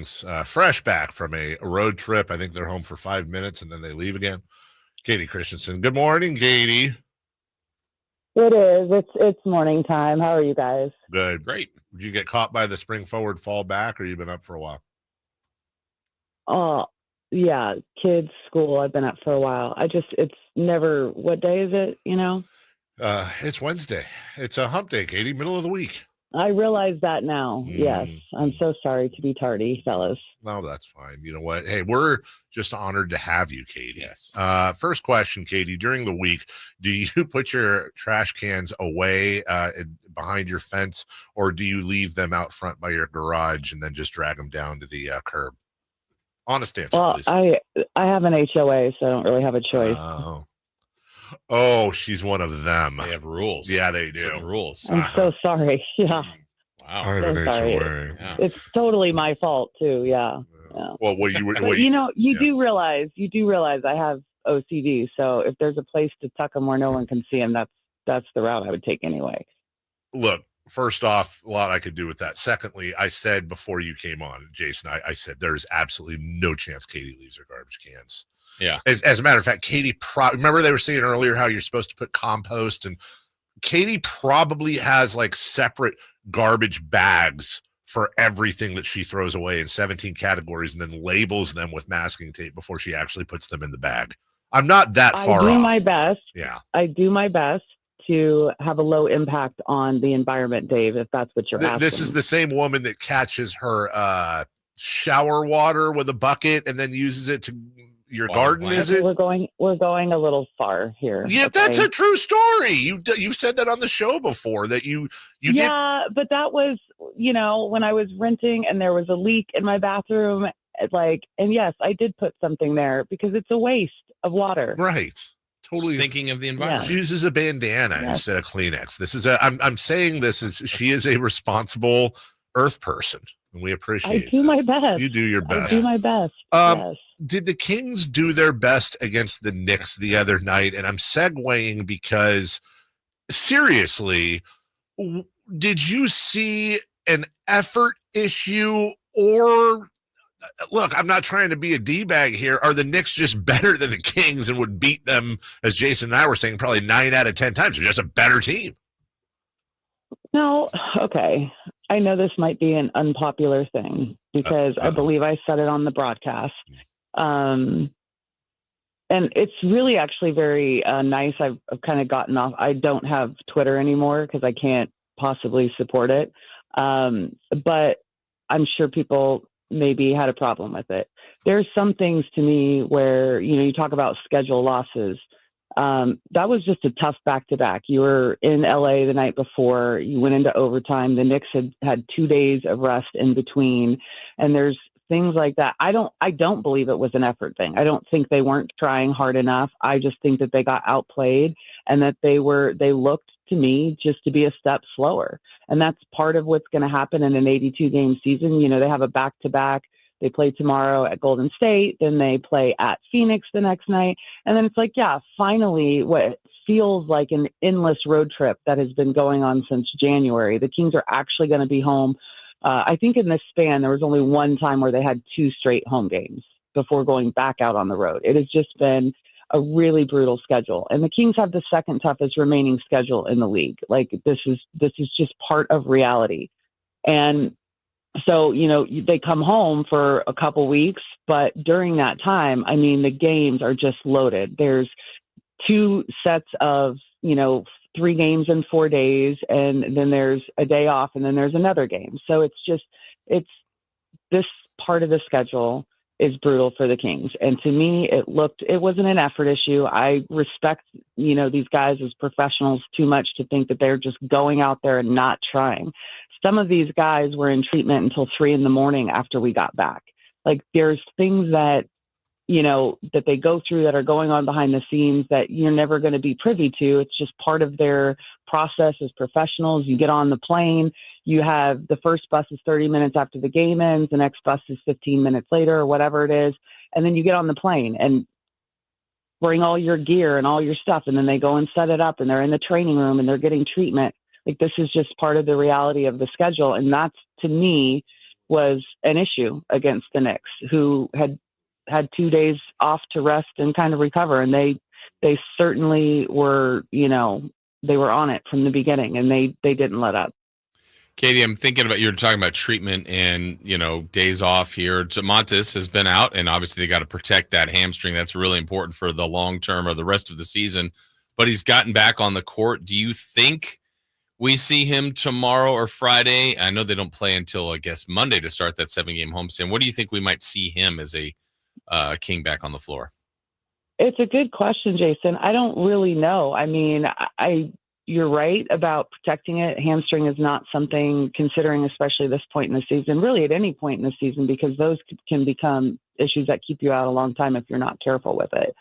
Kings, fresh back from a road trip. I think they're home for 5 minutes and then they leave again. Kayte Christensen. Good morning, Kayte. It is. It's morning time. How are you guys? Good. Great. Did you get caught by the spring forward, fall back, or you been up for a while? Oh, yeah. Kids, school. I've been up for a while. It's never, what day is it, you know? It's Wednesday. It's a hump day, Kayte, middle of the week. I realize that now. Yes. I'm so sorry to be tardy, fellas. No, that's fine. You know what? Hey, we're just honored to have you, Kayte. Yes. First question, Kayte. During the week, do you put your trash cans away behind your fence, or do you leave them out front by your garage and then just drag them down to the curb? Honest answer, Well, please. I have an HOA, so I don't really have a choice. Oh, she's one of them. They have rules. Yeah, they do. Certain rules. I'm so sorry. Yeah. I Wow. have So an sorry. HOA. Yeah. It's totally my fault too. Yeah. Yeah. Well, But you do realize I have OCD. So if there's a place to tuck them where no one can see them, that's the route I would take anyway. Look, first off, a lot I could do with that. Secondly, I said before you came on, Jason, I said there's absolutely no chance Kayte leaves her garbage cans. Yeah. As a matter of fact, Kayte, remember they were saying earlier how you're supposed to put compost, and Kayte probably has like separate garbage bags for everything that she throws away in 17 categories and then labels them with masking tape before she actually puts them in the bag. I'm not that far off. I do my best. Yeah. I do my best to have a low impact on the environment, Dave, if that's what you're asking. This is the same woman that catches her shower water with a bucket and then uses it to your garden, is it? We're going a little far here. Yeah, okay? That's a true story. You've said that on the show before that you did. Yeah, but that was, when I was renting and there was a leak in my bathroom, and yes, I did put something there because it's a waste of water. Right. Totally thinking of the environment. She uses a bandana instead of Kleenex. This is I'm saying she is a responsible earth person, and we appreciate it. I do my best. You do your best. I do my best. Yes. Did the Kings do their best against the Knicks the other night? And I'm segueing because, seriously, did you see an effort issue or look, I'm not trying to be a D-bag here. Are the Knicks just better than the Kings and would beat them, as Jason and I were saying, probably 9 out of 10 times? They're just a better team. No, okay. I know this might be an unpopular thing because I believe I said it on the broadcast. And it's really actually very nice. I've kind of gotten off. I don't have Twitter anymore because I can't possibly support it. But I'm sure people maybe had a problem with it. There's some things to me where, you talk about schedule losses. That was just a tough back-to-back. You were in LA the night before, you went into overtime. The Knicks had 2 days of rest in between. And there's things like that. I don't believe it was an effort thing. I don't think they weren't trying hard enough. I just think that they got outplayed and that they looked to me just to be a step slower. And that's part of what's going to happen in an 82 game season. They have a back-to-back. They play tomorrow at Golden State, then they play at Phoenix the next night. And then it's like, yeah, finally what feels like an endless road trip that has been going on since January. The Kings are actually going to be home. I think in this span, there was only one time where they had 2 straight home games before going back out on the road. It has just been a really brutal schedule. And the Kings have the second toughest remaining schedule in the league. Like this is just part of reality. And so, they come home for a couple weeks, but during that time, the games are just loaded. There's 2 sets of, 3 games in 4 days, and then there's a day off, and then there's another game. So it's this part of the schedule is brutal for the Kings. And to me, it wasn't an effort issue. I respect, these guys as professionals too much to think that they're just going out there and not trying. Some of these guys were in treatment until 3 a.m. after we got back. Like there's things that, that they go through that are going on behind the scenes that you're never going to be privy to. It's just part of their process as professionals. You get on the plane, you have the first bus is 30 minutes after the game ends. The next bus is 15 minutes later or whatever it is. And then you get on the plane and bring all your gear and all your stuff. And then they go and set it up and they're in the training room and they're getting treatment. Like this is just part of the reality of the schedule. And that's, to me, was an issue against the Knicks, who had 2 days off to rest and kind of recover. And they certainly were, they were on it from the beginning, and they didn't let up. Kayte, I'm thinking about, you're talking about treatment and, days off here. Montes has been out, and obviously they got to protect that hamstring. That's really important for the long term or the rest of the season. But he's gotten back on the court. Do you think we see him tomorrow or Friday? I know they don't play until, I guess, Monday to start that 7-game homestand. What do you think we might see him as a King back on the floor? It's a good question, Jason. I don't really know. I mean, you're right about protecting it. Hamstring is not something, considering especially this point in the season, really at any point in the season, because those can become issues that keep you out a long time if you're not careful with it.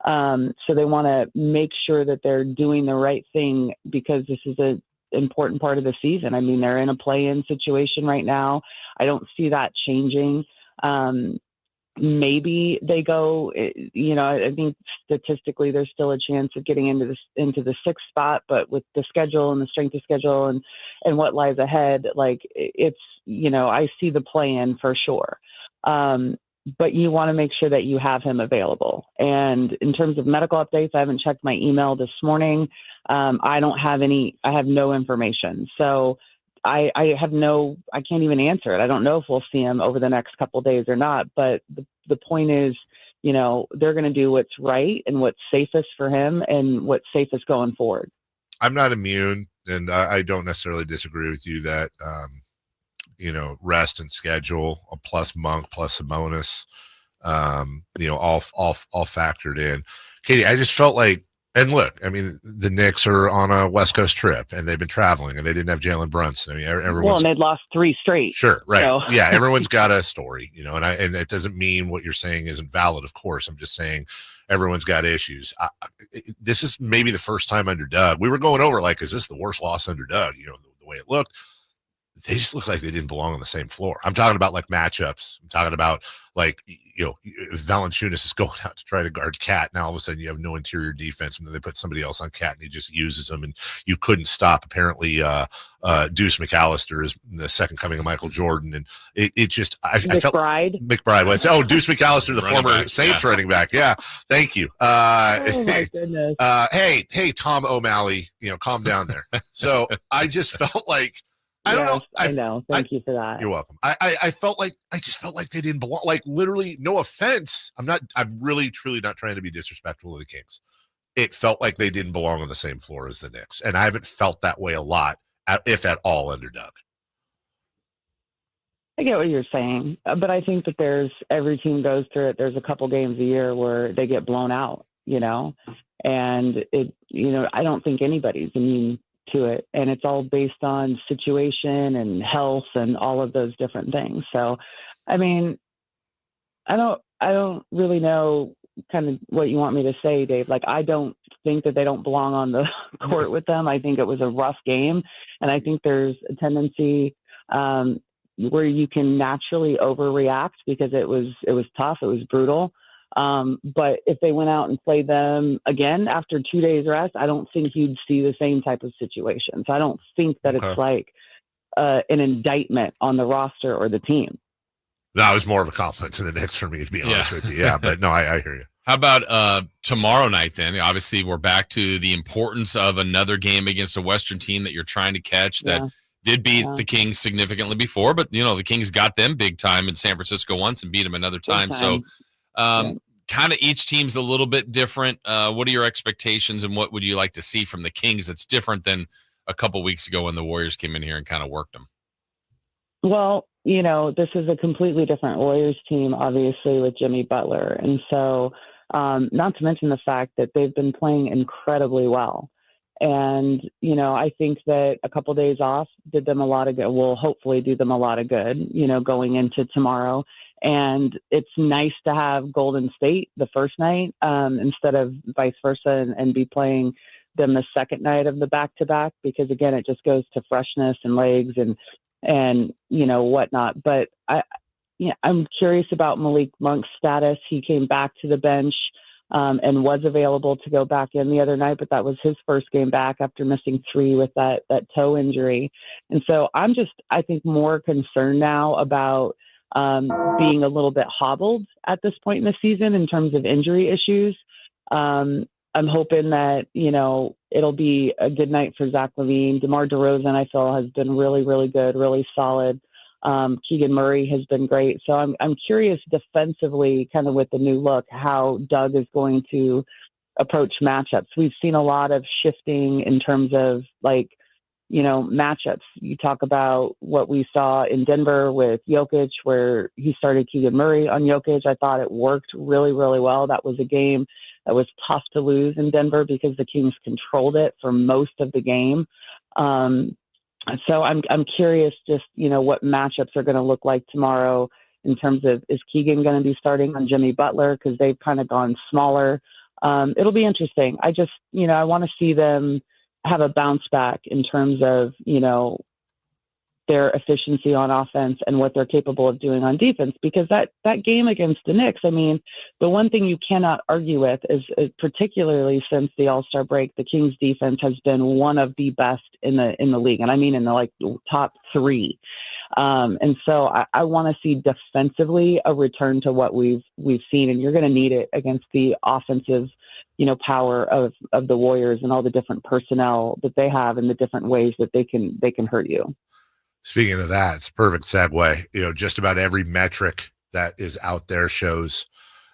So they want to make sure that they're doing the right thing, because this is an important part of the season. I mean, they're in a play-in situation right now. I don't see that changing. Maybe they go, I think statistically there's still a chance of getting into the 6th spot, but with the schedule and the strength of schedule and what lies ahead, like it's, I see the play-in for sure. But you want to make sure that you have him available. And in terms of medical updates, I haven't checked my email this morning. I have no information. So I can't even answer it. I don't know if we'll see him over the next couple of days or not, but the point is, they're going to do what's right and what's safest for him and what's safest going forward. I'm not immune, and I don't necessarily disagree with you that, rest and schedule, a plus Monk, plus Sabonis, all factored in. Kayte, I just felt like, and look, I mean, the Knicks are on a West Coast trip, and they've been traveling, and they didn't have Jalen Brunson. I mean, everyone's, and they'd lost 3 straight. Sure, right? So. Yeah, everyone's got a story, and it doesn't mean what you're saying isn't valid. Of course, I'm just saying everyone's got issues. This is maybe the first time under Doug. We were going over like, is this the worst loss under Doug? The way it looked. They just look like they didn't belong on the same floor. I'm talking about like matchups. I'm talking about like, Valanciunas is going out to try to guard Cat. Now all of a sudden you have no interior defense, and then they put somebody else on Cat and he just uses them, and you couldn't stop. Apparently Deuce McAllister is the second coming of Michael Jordan. And it just, I felt McBride was, Deuce McAllister, the former Saints running back. Yeah. Thank you. Oh my goodness. Hey, Tom O'Malley, calm down there. So I just felt like, I don't know. I know. Thank you for that. You're welcome. I just felt like they didn't belong. Like, literally, no offense. I'm really, truly not trying to be disrespectful to the Kings. It felt like they didn't belong on the same floor as the Knicks. And I haven't felt that way a lot, if at all, under Doug. I get what you're saying, but I think that every team goes through it. There's a couple games a year where they get blown out, and I don't think anybody's immune to it, and it's all based on situation and health and all of those different things. So, I mean, I don't really know kind of what you want me to say, Dave. Like, I don't think that they don't belong on the court with them. I think it was a rough game, and I think there's a tendency where you can naturally overreact because it was tough, it was brutal. But if they went out and played them again after 2 days rest, I don't think you'd see the same type of situation. So I don't think that it's like an indictment on the roster or the team. No, it was more of a compliment to the Knicks for me, to be honest with you. Yeah, but no, I hear you. How about tomorrow night then? Obviously, we're back to the importance of another game against a Western team that you're trying to catch that did beat the Kings significantly before, but, the Kings got them big time in San Francisco once and beat them another time. So kind of each team's a little bit different. What are your expectations, and what would you like to see from the Kings that's different than a couple weeks ago when the Warriors came in here and kind of worked them? Well, this is a completely different Warriors team, obviously, with Jimmy Butler. And so not to mention the fact that they've been playing incredibly well. And, I think that a couple days off did them a lot of good. Will hopefully do them a lot of good, going into tomorrow. And it's nice to have Golden State the first night instead of vice versa and be playing them the second night of the back-to-back, because, again, it just goes to freshness and legs and whatnot. But I'm curious about Malik Monk's status. He came back to the bench and was available to go back in the other night, but that was his first game back after missing 3 with that toe injury. And so I'm just, I think, more concerned now about being a little bit hobbled at this point in the season in terms of injury issues. I'm hoping that, it'll be a good night for Zach LaVine. DeMar DeRozan, I feel, has been really, really good, really solid. Keegan Murray has been great. So I'm curious defensively, kind of with the new look, how Doug is going to approach matchups. We've seen a lot of shifting in terms of matchups. You talk about what we saw in Denver with Jokic, where he started Keegan Murray on Jokic. I thought it worked really, really well. That was a game that was tough to lose in Denver because the Kings controlled it for most of the game. So I'm curious just, what matchups are going to look like tomorrow in terms of, is Keegan going to be starting on Jimmy Butler? Because they've kind of gone smaller. It'll be interesting. I just, I want to see them have a bounce back in terms of, their efficiency on offense and what they're capable of doing on defense, because that game against the Knicks, I mean, the one thing you cannot argue with is particularly since the All-Star break, the Kings defense has been one of the best in the league. And I mean, in the top 3. And so I want to see defensively a return to what we've seen, and you're going to need it against the offensive, power of the Warriors and all the different personnel that they have and the different ways that they can hurt you. Speaking of that, it's a perfect segue. Just about every metric that is out there shows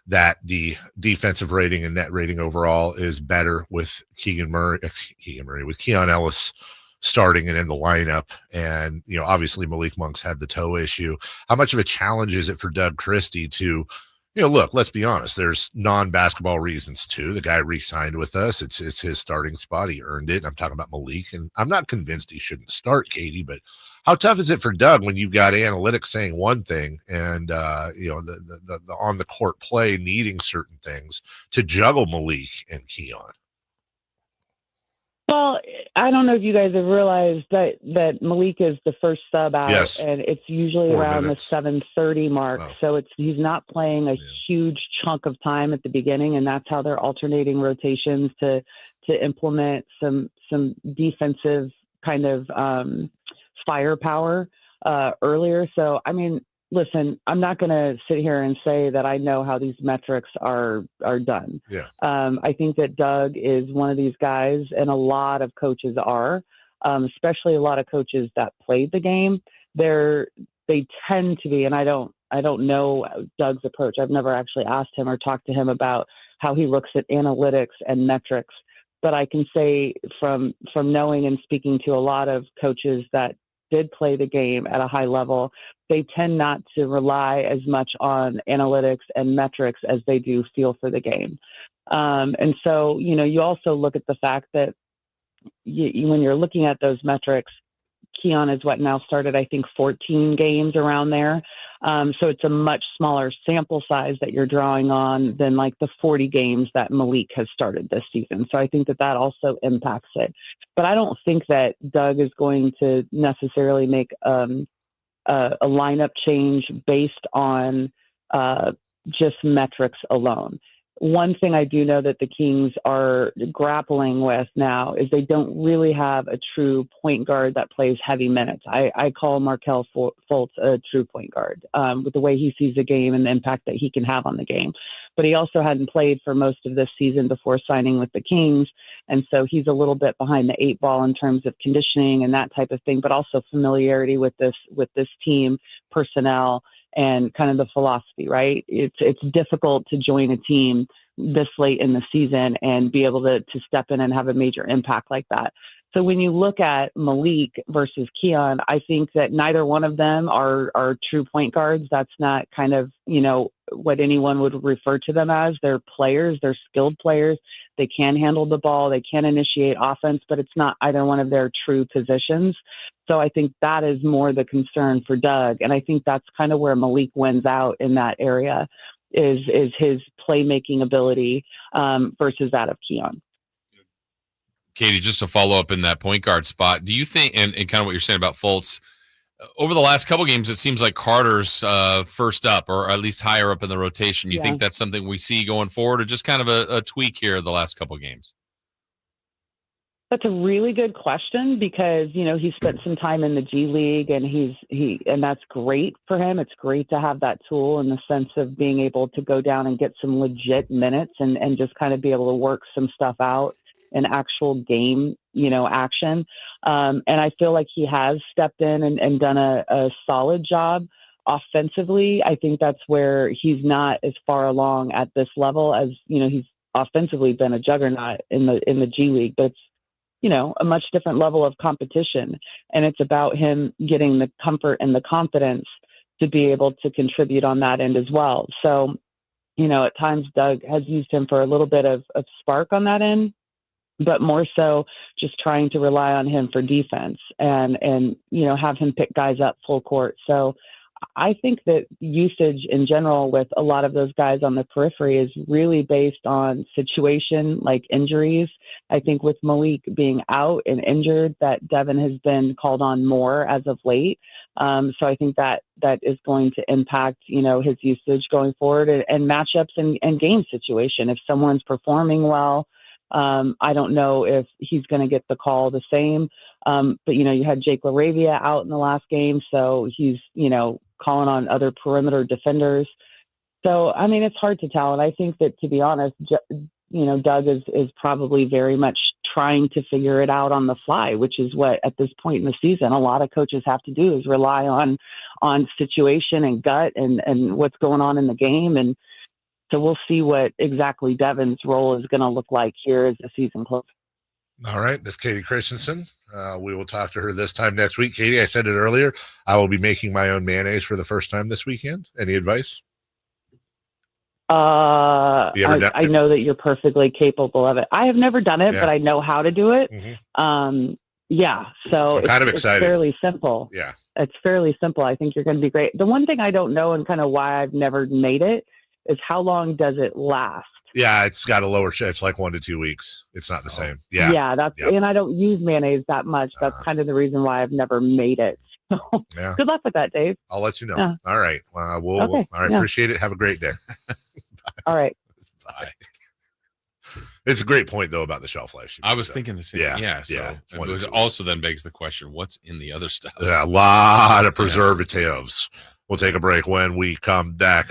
that the defensive rating and net rating overall is better with with Keon Ellis starting and in the lineup. And, obviously Malik Monk's had the toe issue. How much of a challenge is it for Doug Christie to, look, let's be honest, there's non-basketball reasons too. The guy re-signed with us. It's his starting spot. He earned it. I'm talking about Malik, and I'm not convinced he shouldn't start, Kayte, but how tough is it for Doug when you've got analytics saying one thing and, the on the court play needing certain things to juggle Malik and Keon? Well, I don't know if you guys have realized that Malik is the first sub out, yes. And it's usually 4 around minutes. the 7:30 mark. Oh. So he's not playing a huge chunk of time at the beginning, and that's how they're alternating rotations to implement some defensive kind of firepower earlier. So, I mean, listen, I'm not going to sit here and say that I know how these metrics are done. Yeah. I think that Doug is one of these guys, and a lot of coaches are, especially a lot of coaches that played the game. They tend to be, and I don't know Doug's approach. I've never actually asked him or talked to him about how he looks at analytics and metrics. But I can say from knowing and speaking to a lot of coaches that did play the game at a high level, they tend not to rely as much on analytics and metrics as they do feel for the game. And so, you also look at the fact that when you're looking at those metrics, Keon is now started, I think, 14 games around there. So it's a much smaller sample size that you're drawing on than the 40 games that Malik has started this season. So I think that also impacts it. But I don't think that Doug is going to necessarily make a lineup change based on just metrics alone. One thing I do know that the Kings are grappling with now is they don't really have a true point guard that plays heavy minutes. I call Markelle Fultz a true point guard with the way he sees the game and the impact that he can have on the game. But he also hadn't played for most of this season before signing with the Kings. And so he's a little bit behind the 8 ball in terms of conditioning and that type of thing, but also familiarity with this team, personnel, and kind of the philosophy, right? It's difficult to join a team this late in the season and be able to step in and have a major impact like that. So when you look at Malik versus Keon, I think that neither one of them are true point guards. That's not kind of, what anyone would refer to them as. They're players. They're skilled players. They can handle the ball. They can initiate offense, but it's not either one of their true positions. So I think that is more the concern for Doug. And I think that's kind of where Malik wins out in that area is his playmaking ability versus that of Keon. Kayte, just to follow up in that point guard spot, do you think, and kind of what you're saying about Fultz, Over the last couple games, it seems like Carter's first up, or at least higher up in the rotation. You think that's something we see going forward, or just kind of a tweak here the last couple games? That's a really good question because, he spent some time in the G League and that's great for him. It's great to have that tool in the sense of being able to go down and get some legit minutes and just kind of be able to work some stuff out in actual game, action. And I feel like he has stepped in and done a solid job offensively. I think that's where he's not as far along at this level as, he's offensively been a juggernaut in the G League, but it's, a much different level of competition. And it's about him getting the comfort and the confidence to be able to contribute on that end as well. So, at times Doug has used him for a little bit of spark on that end, but more so just trying to rely on him for defense and have him pick guys up full court. So I think that usage in general with a lot of those guys on the periphery is really based on situation, like injuries. I think with Malik being out and injured, that Devin has been called on more as of late. So I think that is going to impact, his usage going forward and matchups and game situation. If someone's performing well, I don't know if he's going to get the call the same. But, you had Jake LaRavia out in the last game, so he's, calling on other perimeter defenders. So, I mean, it's hard to tell. And I think that, to be honest, Doug is probably very much trying to figure it out on the fly, which is what, at this point in the season, a lot of coaches have to do is rely on situation and gut and what's going on in the game. And so we'll see what exactly Devin's role is going to look like here as the season closes. All right. That's Kayte Christensen. We will talk to her this time next week. Kayte, I said it earlier, I will be making my own mayonnaise for the first time this weekend. Any advice? I know that you're perfectly capable of it. I have never done it, but I know how to do it. Mm-hmm. So I'm kind of excited. It's fairly simple. Yeah. It's fairly simple. I think you're going to be great. The one thing I don't know and kind of why I've never made it is how long does it last? Yeah, it's got a lower it's like 1 to 2 weeks. It's not the same. Yeah. Yeah, and I don't use mayonnaise that much. That's kind of the reason why I've never made it. So good luck with that, Dave. I'll let you know. Yeah. All right. Appreciate it. Have a great day. All right. Bye. It's a great point, though, about the shelf life. I was thinking the same. Yeah. So it also then begs the question, what's in the other stuff? Yeah, a lot of preservatives. We'll take a break. When we come back,